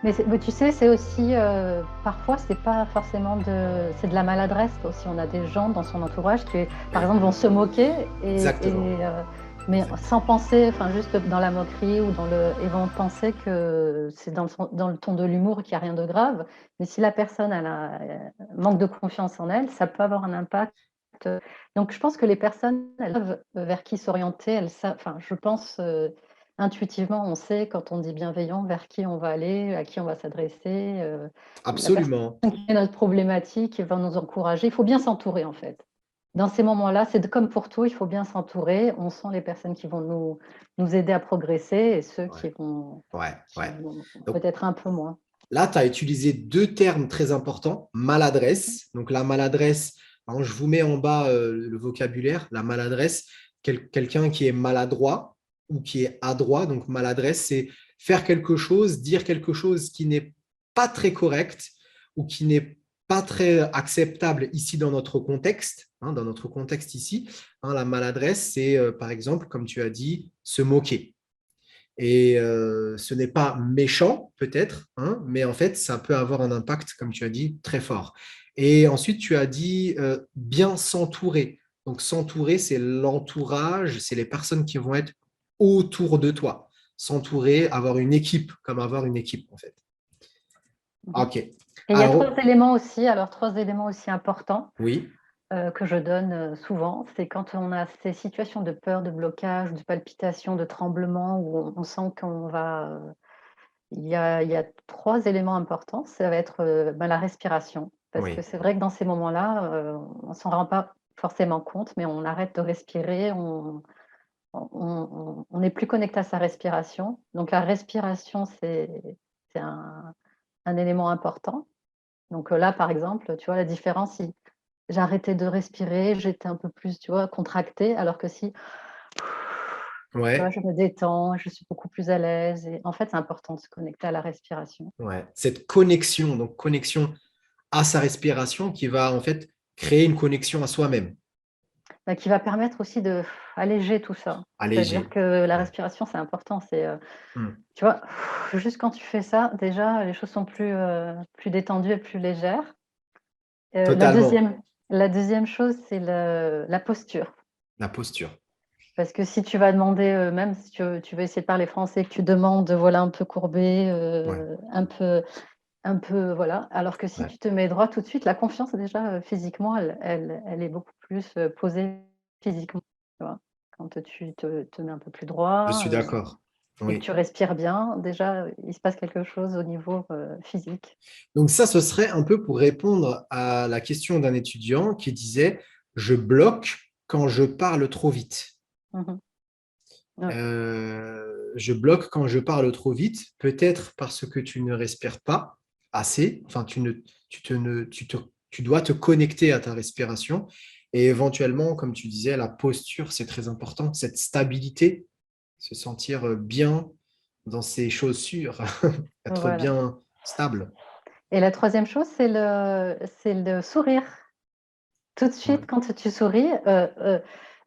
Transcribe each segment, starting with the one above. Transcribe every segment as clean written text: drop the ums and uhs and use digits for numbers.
Mais tu sais, c'est aussi, parfois, c'est pas forcément c'est de la maladresse aussi. On a des gens dans son entourage qui, par Oui, exemple, vont se moquer exactement. mais sans Exactement. penser, enfin, juste dans la moquerie et vont penser que c'est dans le ton de l'humour, qu'il y a rien de grave. Mais si la personne, manque de confiance en elle, ça peut avoir un impact. Donc je pense que les personnes, elles savent vers qui s'orienter, elles savent, enfin, je pense, intuitivement, on sait quand on dit bienveillant vers qui on va aller, à qui on va s'adresser, la personne Absolument. qui est notre problématique va nous encourager. Il faut bien s'entourer, en fait. Dans ces moments-là, comme pour tout, il faut bien s'entourer. On sent les personnes qui vont nous aider à progresser et ceux Ouais, ouais, qui ouais. vont Donc peut-être un peu moins. là, tu as utilisé deux termes très importants, Mmh. maladresse. Donc la maladresse, alors, je vous mets en bas le vocabulaire, la maladresse, quelqu'un qui est maladroit ou qui est adroit. Donc maladresse, c'est faire quelque chose, dire quelque chose qui n'est pas très correct ou qui n'est pas très acceptable ici dans notre contexte. Dans notre contexte ici, la maladresse, c'est par exemple, comme tu as dit, se moquer. Et ce n'est pas méchant, peut-être, mais en fait, ça peut avoir un impact, comme tu as dit, très fort. Et ensuite, tu as dit bien s'entourer. Donc, s'entourer, c'est l'entourage, c'est les personnes qui vont être autour de toi. S'entourer, avoir une équipe, comme avoir une équipe, en fait. Mmh. OK. Et il y a Alors, 3 éléments aussi importants, oui, que je donne, souvent. C'est quand on a ces situations de peur, de blocage, de palpitation, de tremblement où on sent qu'on va, il y a 3 éléments importants. Ça va être, la respiration, parce que oui, c'est vrai que dans ces moments-là, on s'en rend pas forcément compte, mais on arrête de respirer, on n'est plus connecté à sa respiration. Donc la respiration, c'est un élément important. Donc, là, par exemple, tu vois la différence, si j'arrêtais de respirer, j'étais un peu plus, tu vois, contractée, alors que si, tu vois, ouais, je me détends, je suis beaucoup plus à l'aise et en fait, c'est important de se connecter à la respiration. ouais. Cette connexion, donc connexion à sa respiration qui va en fait créer une connexion à soi-même. Bah, qui va permettre aussi de alléger tout ça. C'est-à-dire Allégé. que la Ouais. respiration, c'est important. Hmm. Tu vois, juste quand tu fais ça, déjà, les choses sont plus détendues et plus légères. Heu, la Totalement. deuxième la 2e chose, c'est la posture. La posture. Parce que si tu vas demander, même si tu veux essayer de parler français, que tu demandes, voilà, un peu courbé, Ouais, un peu voilà, alors que si ouais. tu te mets droit tout de suite, la confiance déjà, physiquement, elle est beaucoup plus, posée physiquement, tu vois? Quand tu te mets un peu plus Je droit, suis d'accord. et que Oui. tu respires bien, déjà, il se passe quelque chose au niveau, physique. Donc ça, ce serait un peu pour répondre à la question d'un étudiant qui disait, je bloque quand je parle trop vite. Mmh mh. Ouais. Je bloque quand je parle trop vite, peut-être parce que tu ne respires pas assez, enfin, tu dois te connecter à ta respiration et éventuellement, comme tu disais, la posture, c'est très important, cette stabilité, se sentir bien dans ses chaussures, être Voilà. bien stable. Et la 3e chose, c'est le sourire. Tout de Ouais, suite, quand tu souris,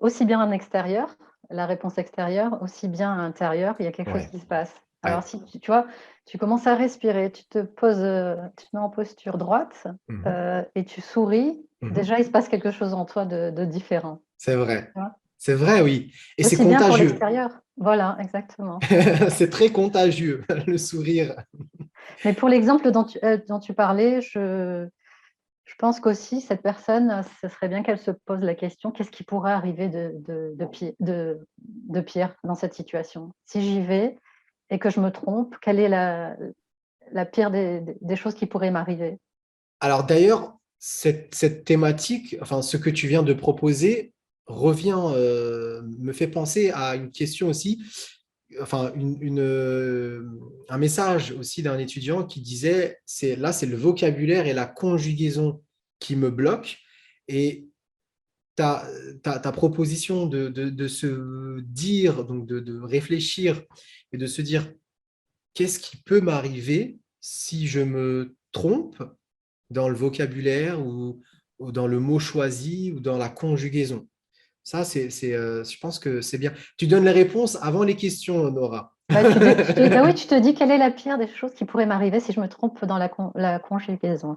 aussi bien en extérieur, la réponse extérieure, aussi bien à l'intérieur, il y a quelque chose ouais, qui se passe. Alors ouais. si tu vois, tu commences à respirer, tu te poses, tu te mets en posture droite, Mhm, et tu souris, mhm. déjà il se passe quelque chose en toi de différent, C'est vrai. tu vois? C'est vrai, oui. Et c'est Aussi bien pour contagieux. l'extérieur. Voilà, exactement. C'est très contagieux, le sourire. Mais pour l'exemple dont tu parlais, je pense qu'aussi cette personne, ce serait bien qu'elle se pose la question: «Qu'est-ce qui pourrait arriver de pire dans cette situation? Si j'y vais et que je me trompe, quelle est la pire des choses qui pourraient m'arriver?» Alors d'ailleurs, cette thématique, enfin ce que tu viens de proposer, me fait penser à une question aussi, enfin un message aussi d'un étudiant qui disait, c'est le vocabulaire et la conjugaison qui me bloquent. Et ta, ta proposition de se dire, donc de réfléchir et de se dire, qu'est-ce qui peut m'arriver si je me trompe dans le vocabulaire ou dans le mot choisi ou dans la conjugaison. Ça, je pense que c'est bien. Tu donnes les réponses avant les questions, Nora. Bah, bah oui, tu te dis quelle est la pire des choses qui pourraient m'arriver si je me trompe dans la conjugaison.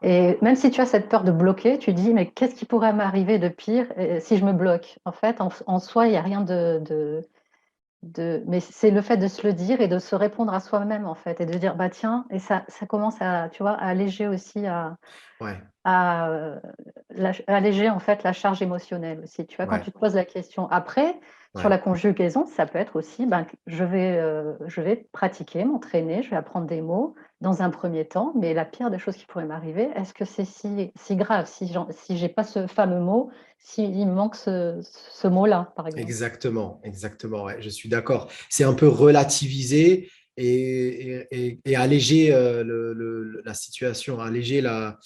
Et même si tu as cette peur de bloquer, tu dis, mais qu'est-ce qui pourrait m'arriver de pire si je me bloque? En fait, en soi, il n'y a rien mais c'est le fait de se le dire et de se répondre à soi-même, en fait, et de dire, bah tiens, et ça commence à, tu vois, à alléger aussi, Ouais, à alléger en fait la charge émotionnelle aussi. Tu vois, quand ouais, tu te poses la question après, sur ouais. la conjugaison, ça peut être aussi, ben, je vais pratiquer, m'entraîner, je vais apprendre des mots dans un premier temps, mais la pire des choses qui pourraient m'arriver, est-ce que c'est si grave si j'ai pas ce fameux mot, s'il me manque ce mot-là, par exemple. Exactement, exactement. Ouais, je suis d'accord. C'est un peu relativiser et alléger la situation, alléger la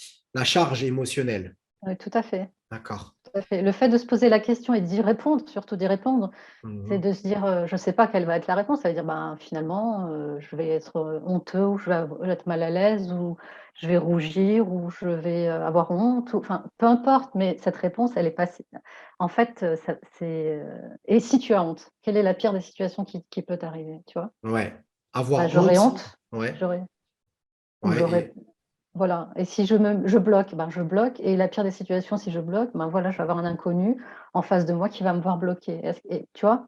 charge émotionnelle. Oui, tout à fait. D'accord. Tout à fait. Le fait de se poser la question et d'y répondre, surtout d'y répondre, c'est Mhm. de se dire, je ne sais pas quelle va être la réponse. Ça veut dire, ben, finalement, je vais être honteux ou je vais être mal à l'aise ou je vais rougir ou je vais avoir honte. Enfin, peu importe, mais cette réponse, elle est pas. En fait, et si tu as honte, quelle est la pire des situations qui peut t'arriver, tu vois? Ouais. Bah, Avoir j'aurais honte. honte, Ouais. j'aurais, ou Ouais. j'aurais, voilà. Et si je bloque, ben, je bloque. Et la pire des situations, si je bloque, ben voilà, je vais avoir un inconnu en face de moi qui va me voir bloquer. Et tu vois?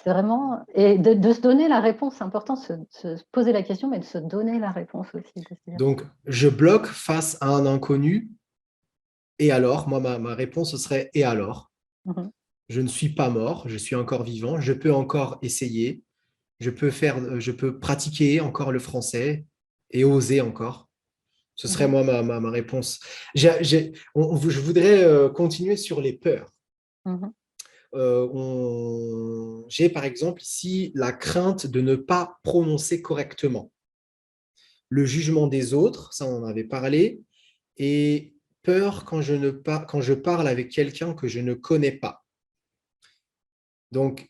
C'est vraiment, et de se donner la réponse, c'est important de se poser la question, mais de se donner la réponse aussi, de se dire: Donc, je bloque face à un inconnu. Et alors, moi, ma réponse, ce serait et alors? «Mmh Je ne suis pas mort, je suis encore vivant, je peux encore essayer, je peux pratiquer encore le français et oser encore. Ce serait mh, moi ma réponse. Je voudrais continuer sur les peurs. mmh J'ai par exemple ici la crainte de ne pas prononcer correctement. Le jugement des autres, ça on en avait parlé, et peur quand je parle avec quelqu'un que je ne connais pas. Donc,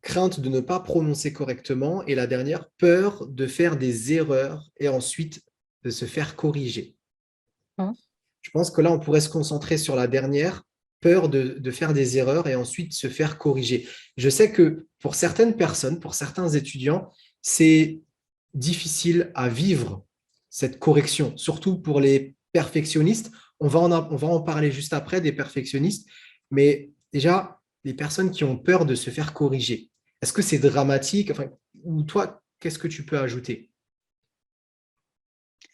crainte de ne pas prononcer correctement, et la dernière, peur de faire des erreurs et ensuite de se faire corriger. mh. Je pense que là, on pourrait se concentrer sur la dernière, peur de faire des erreurs et ensuite se faire corriger. Je sais que pour certaines personnes, pour certains étudiants, c'est difficile à vivre cette correction, surtout pour les perfectionnistes. On va en parler juste après des perfectionnistes, mais déjà, les personnes qui ont peur de se faire corriger, est-ce que c'est dramatique? Enfin, ou toi, qu'est-ce que tu peux ajouter?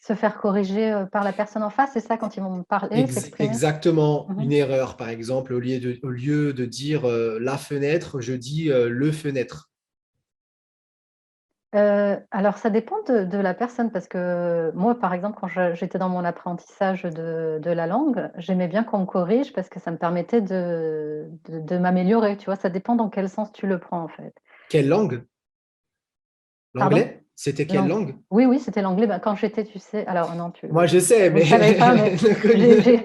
Se faire corriger, par la personne en face, c'est ça quand ils vont me parler, s'exprimer? Exactement, Mmh une erreur, par exemple, au lieu de dire la fenêtre, je dis le fenêtre. Alors ça dépend de la personne parce que moi, par exemple, quand j'étais dans mon apprentissage de la langue, j'aimais bien qu'on me corrige parce que ça me permettait de m'améliorer, tu vois? Ça dépend dans quel sens tu le prends, en fait. Quelle langue? Pardon? L'anglais? C'était quelle L'ang langue? Oui, oui, c'était l'anglais. Bah, quand j'étais, tu sais, alors non, Moi, je sais, vous ne mais savez pas, mais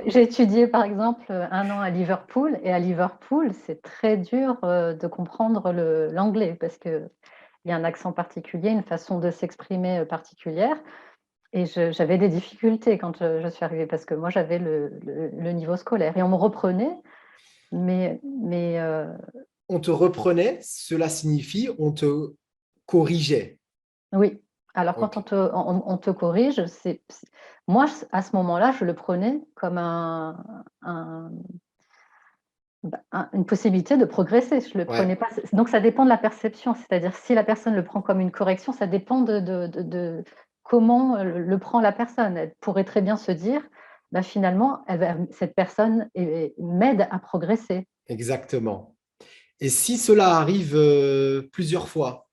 j'ai étudié, par exemple, 1 an à Liverpool, et à Liverpool, c'est très dur, de comprendre l'anglais parce qu'il y a un accent particulier, une façon de s'exprimer, particulière, et j'avais des difficultés quand je suis arrivée parce que moi, j'avais le niveau scolaire et on me reprenait, mais on te reprenait, cela signifie on te corrigeait. oui, alors quand Ok. on te corrige, moi, à ce moment-là, je le prenais comme un bah, une possibilité de progresser. Je le Ouais, prenais pas, donc ça dépend de la perception. C'est-à-dire si la personne le prend comme une correction, ça dépend de comment, le prend la personne. Elle pourrait très bien se dire: «Bah, finalement, cette personne m'aide à progresser». exactement. Et si cela arrive plusieurs fois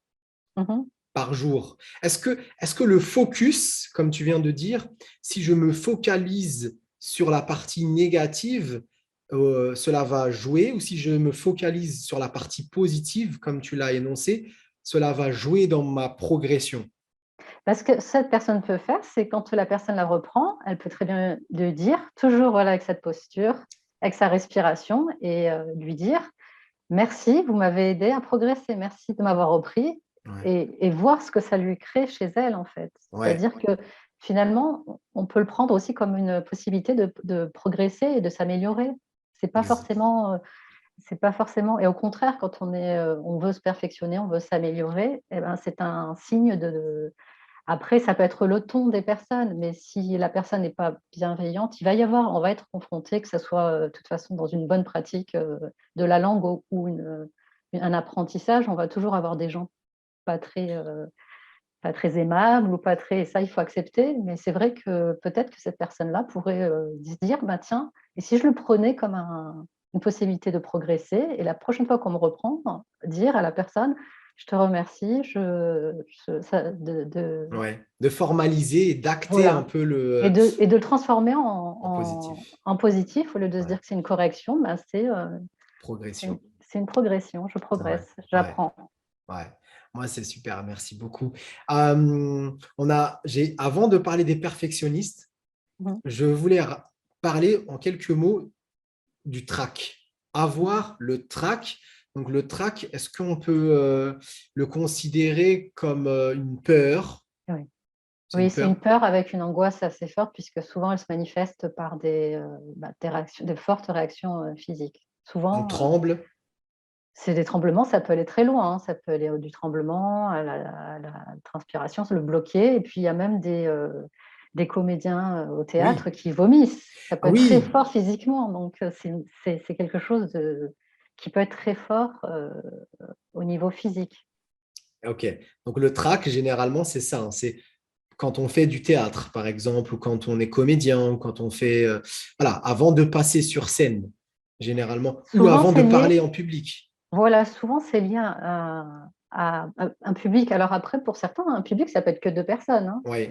Mmh par jour, est-ce que le focus, comme tu viens de dire, si je me focalise sur la partie négative, cela va jouer, ou si je me focalise sur la partie positive, comme tu l'as énoncé, cela va jouer dans ma progression? Parce que cette personne peut faire, c'est quand la personne la reprend, elle peut très bien le dire, toujours, voilà, avec cette posture, avec sa respiration, et lui dire: «Merci, vous m'avez aidé à progresser, merci de m'avoir repris», Ouais, et voir ce que ça lui crée chez elle, en fait. ouais, C'est-à-dire que finalement, on peut le prendre aussi comme une possibilité de progresser et de s'améliorer. C'est pas ex- forcément, c'est pas forcément, et au contraire, quand on veut se perfectionner, on veut s'améliorer, et ben, c'est un signe après, ça peut être le ton des personnes, mais si la personne n'est pas bienveillante, on va être confronté, que ça soit, de toute façon dans une bonne pratique, de la langue ou un apprentissage, on va toujours avoir des gens pas très, pas très aimables ou pas très, ça, il faut accepter, mais c'est vrai que peut-être que cette personne-là pourrait, se dire: «Bah, tiens, et si je le prenais comme une possibilité de progresser, et la prochaine fois qu'on me reprend, dire à la personne: "Je te remercie, je ça de" Ouais. De formaliser et d'acter un voilà, peu et de le transformer en positif. en positif, au lieu de se Ouais. dire que c'est une correction, ben, Progression. c'est une progression, je Ouais, progresse, ouais, j'apprends. ouais. Moi, c'est super, merci beaucoup. Avant de parler des perfectionnistes, Mmh. je voulais parler en quelques mots du trac. Mmh. Avoir le trac. Donc, le trac, est-ce qu'on peut le considérer comme une peur? Oui. C'est Oui, une c'est une peur. peur avec une angoisse assez forte, puisque souvent elle se manifeste par des fortes réactions, physiques. On Souvent, tremble. c'est des tremblements, ça peut aller très loin, hein, ça peut aller, du tremblement à la transpiration, se le bloquer, et puis il y a même des comédiens, au théâtre Oui. qui vomissent. Ça peut Ah être très oui. fort physiquement, donc c'est quelque chose qui peut être très fort, au niveau physique. OK. Donc, le trac, généralement, c'est ça, hein. C'est quand on fait du théâtre, par exemple, ou quand on est comédien, ou quand on fait, voilà, avant de passer sur scène, généralement, ou Souvent avant de c'est lié. parler en public. Voilà, souvent c'est lié à un public. Alors après, pour certains, un public, ça peut être que 2 personnes, hein. Oui,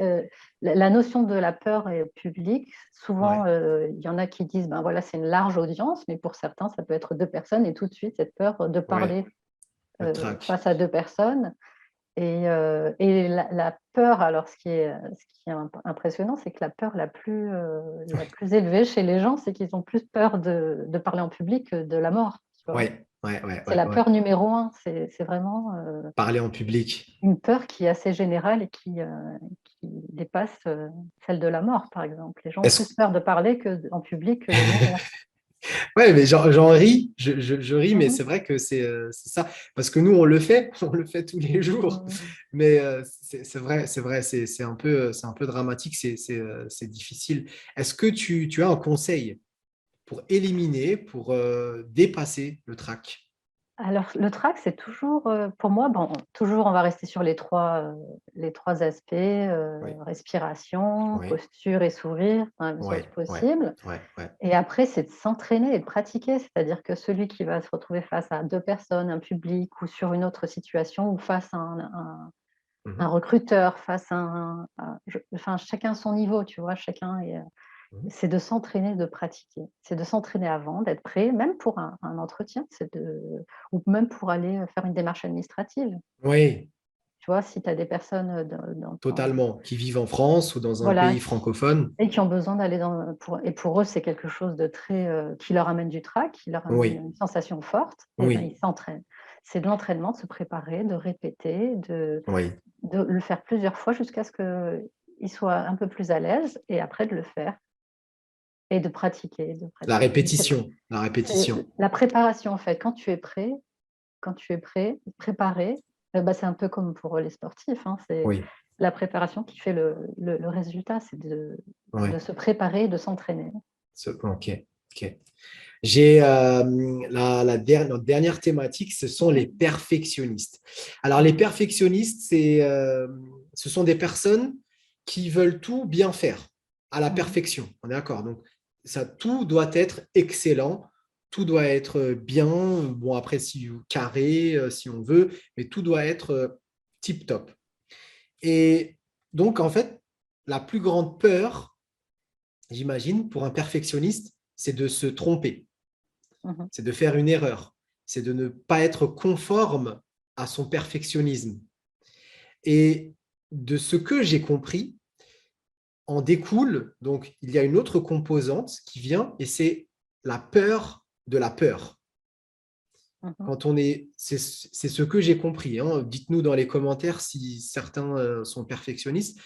La notion de la peur et public, souvent, ouais, il y en a qui disent: «Ben, voilà, c'est une large audience», mais pour certains, ça peut être 2 personnes, et tout de suite cette peur de ouais, parler, le trac. face à 2 personnes, et la peur, alors ce qui est impressionnant, c'est que la peur la Ouais, plus élevée chez les gens, c'est qu'ils ont plus peur de parler en public que de la mort, tu vois? ouais, ouais, ouais, C'est ouais, la ouais. peur numéro un. C'est vraiment, Parler en public. une peur qui est assez générale et qui dépasse, celle de la mort, par exemple. Les gens ont plus Est-ce peur de parler en public que de mourir. Ouais, mais j'en ris, je ris, mais Mmh. c'est vrai que c'est ça. Parce que nous, on le fait, on le fait tous les jours. Mmh. Mais c'est vrai, c'est un peu dramatique, c'est difficile. Est-ce que tu as un conseil pour éliminer, pour dépasser le trac? Alors le trac, c'est toujours, pour moi, bon, toujours on va rester sur les 3 aspects, Oui, respiration, oui, posture et sourire dans la mesure oui, du oui, possible. ouais, ouais. Et après, c'est de s'entraîner et de pratiquer. C'est-à-dire que celui qui va se retrouver face à 2 personnes, un public, ou sur une autre situation, ou face à un Mhm, recruteur, face enfin, chacun son niveau, tu vois? mhm. C'est de s'entraîner, de pratiquer. C'est de s'entraîner avant, d'être prêt, même pour un entretien, ou même pour aller, faire une démarche administrative. Oui, Tu vois? Si tu as des personnes, dans ton totalement. Qui vivent en France ou dans un voilà, pays francophone. qui ont besoin d'aller pour eux, c'est quelque chose de très, qui leur amène du trac, qui leur amène Oui, une sensation forte, et ben, oui, ils s'entraînent. C'est de l'entraînement, de se préparer, de répéter, oui. de le faire plusieurs fois jusqu'à ce qu'ils soient un peu plus à l'aise, et après de le faire et de pratiquer, de La pratiquer. Mais répétition, la c'est répétition. la préparation, en fait. Quand tu es prêt, préparé, bah, c'est un peu comme pour les sportifs, hein, c'est Oui, la préparation qui fait le résultat, c'est oui. de se préparer et de s'entraîner. Ok, ok. J'ai notre dernière thématique, ce sont les Mmh. perfectionnistes. Alors, les Mmh. perfectionnistes, ce sont des personnes qui veulent tout bien faire, à la Mmh. perfection. On est d'accord. Donc, ça, tout doit être excellent, tout doit être bien. Bon, après, si carré, si on veut, mais tout doit être tip top. Et donc, en fait, la plus grande peur, j'imagine, pour un perfectionniste, c'est de se tromper, Mmh. c'est de faire une erreur, c'est de ne pas être conforme à son perfectionnisme. Et de ce que j'ai compris, en découle, donc il y a une autre composante qui vient, et c'est la peur de la peur. Mmh. C'est ce que j'ai compris, hein. Dites-nous dans les commentaires si certains sont perfectionnistes.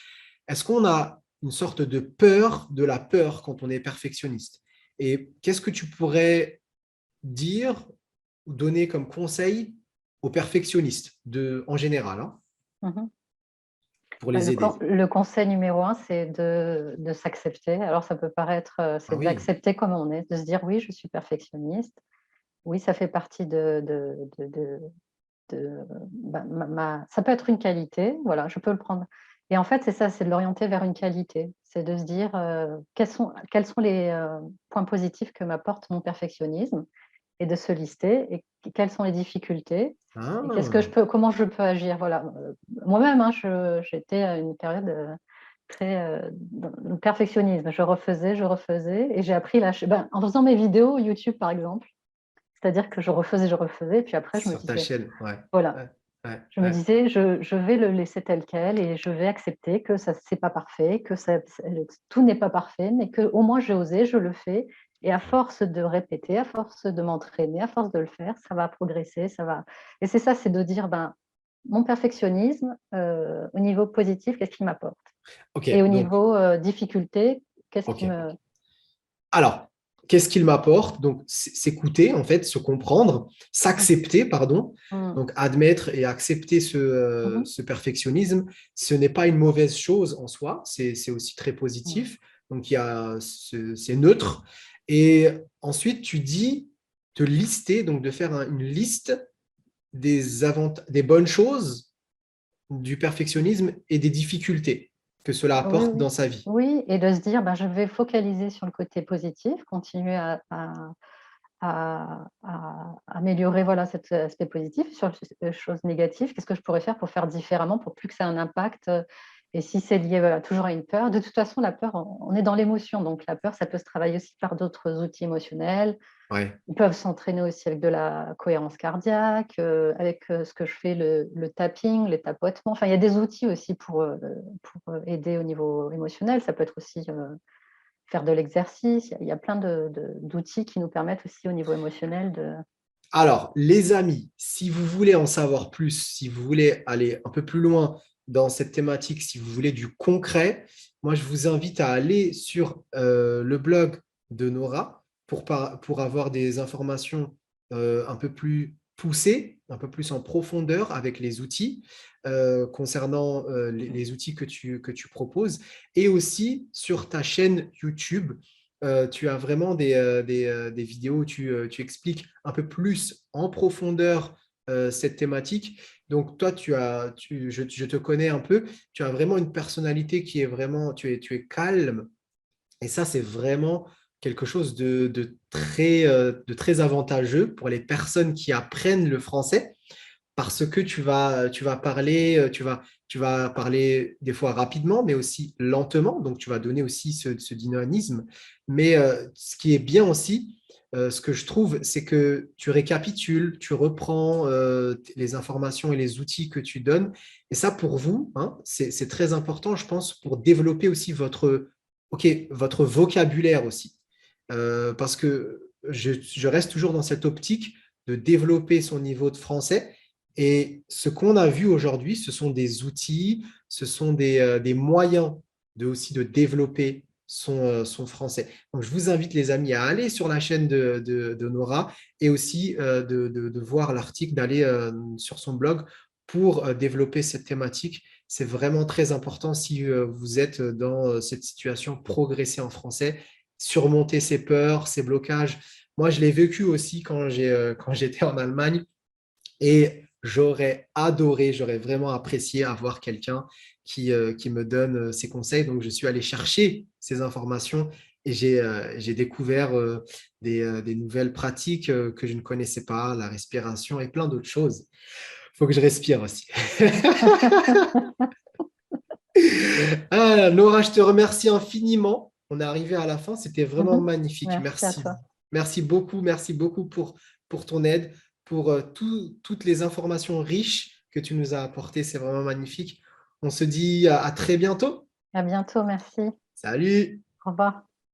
Est-ce qu'on a une sorte de peur de la peur quand on est perfectionniste? Et qu'est-ce que tu pourrais dire donner comme conseil aux perfectionnistes en général, hein, Mhm. pour les aider? Le conseil numéro un, c'est de s'accepter. Alors, ça peut paraître, Ah c'est oui, d'accepter comme on est, de se dire oui, je suis perfectionniste. Oui, ça fait partie ça peut être une qualité, voilà, je peux le prendre. Et en fait, c'est ça, c'est de l'orienter vers une qualité. C'est de se dire quels sont les points positifs que m'apporte mon perfectionnisme et de se lister et quelles sont les difficultés et ah, comment je peux agir. Voilà. Moi-même, hein, j'étais à une période très dans le perfectionnisme. Je refaisais et j'ai appris en faisant mes vidéos YouTube, par exemple. C'est-à-dire que je refaisais, et puis après, je me sur ta disais, chaîne, ouais. voilà, Ouais, ouais, je me ouais. disais, je vais le laisser tel quel et je vais accepter que ça c'est pas parfait, tout n'est pas parfait, mais que au moins j'ai osé, je le fais. Et à force de répéter, à force de m'entraîner, à force de le faire, ça va progresser, ça va. Et c'est ça, c'est de dire, ben, mon perfectionnisme, au niveau positif, qu'est-ce qu'il m'apporte? Et Ok, au donc, niveau difficulté, qu'est-ce qui ok. me. Alors, qu'est-ce qu'il m'apporte? Donc, s'écouter, en fait, se comprendre, Mhm, s'accepter, pardon. mhm, Donc, admettre et accepter mhm, ce perfectionnisme, ce n'est pas une mauvaise chose en soi, c'est aussi très mhm. positif. Donc, c'est neutre. Et ensuite, tu dis de lister, donc de faire une liste des bonnes choses du perfectionnisme et des difficultés que cela Oui, apporte oui. dans sa vie. Oui, et de se dire, ben, je vais focaliser sur le côté positif, continuer à améliorer, voilà, cet aspect positif. Sur les choses négatives, qu'est-ce que je pourrais faire pour faire différemment, pour plus que ça ait un impact? Et si c'est lié, voilà, toujours à une peur, de toute façon, la peur, on est dans l'émotion, donc la peur, ça peut se travailler aussi par d'autres outils émotionnels. Ouais. Ils peuvent s'entraîner aussi avec de la cohérence cardiaque, avec ce que je fais, le tapping, les tapotements. Enfin, il y a des outils aussi pour aider au niveau émotionnel. Ça peut être aussi faire de l'exercice. Il y a plein d'outils qui nous permettent aussi au niveau émotionnel de. Alors, les amis, si vous voulez en savoir plus, si vous voulez aller un peu plus loin dans cette thématique, si vous voulez du concret, moi, je vous invite à aller sur le blog de Nora pour avoir des informations un peu plus poussées, un peu plus en profondeur avec les outils concernant les outils que tu proposes et aussi sur ta chaîne YouTube tu as vraiment des vidéos où tu expliques un peu plus en profondeur cette thématique. Donc, toi, je te connais un peu, tu as vraiment une personnalité qui est vraiment, tu es calme. Et ça, c'est vraiment quelque chose de très avantageux pour les personnes qui apprennent le français parce que tu vas parler des fois rapidement, mais aussi lentement. Donc, tu vas donner aussi ce dynamisme. Mais ce qui est bien aussi, ce que je trouve, c'est que tu récapitules, tu reprends les informations et les outils que tu donnes. Et ça, pour vous, hein, c'est très important, je pense, pour développer aussi votre vocabulaire aussi. Parce que je reste toujours dans cette optique de développer son niveau de français. Et ce qu'on a vu aujourd'hui, ce sont des outils, ce sont des moyens aussi de développer son français. Donc, je vous invite, les amis, à aller sur la chaîne de Nora et aussi de voir l'article, d'aller sur son blog pour développer cette thématique. C'est vraiment très important si vous êtes dans cette situation, progresser en français, surmonter ses peurs, ses blocages. Moi, je l'ai vécu aussi quand j'étais en Allemagne. Et j'aurais adoré, j'aurais vraiment apprécié avoir quelqu'un qui me donne ses conseils. Donc, je suis allé chercher ces informations et j'ai découvert des nouvelles pratiques que je ne connaissais pas, la respiration et plein d'autres choses. Il faut que je respire aussi. Ah, Laura, je te remercie infiniment. On est arrivé à la fin, c'était vraiment Mhm. magnifique. Merci à Merci. toi. Merci beaucoup pour ton aide, pour toutes les informations riches que tu nous as apportées. C'est vraiment magnifique. On se dit à très bientôt. À bientôt, merci. Salut! Au revoir.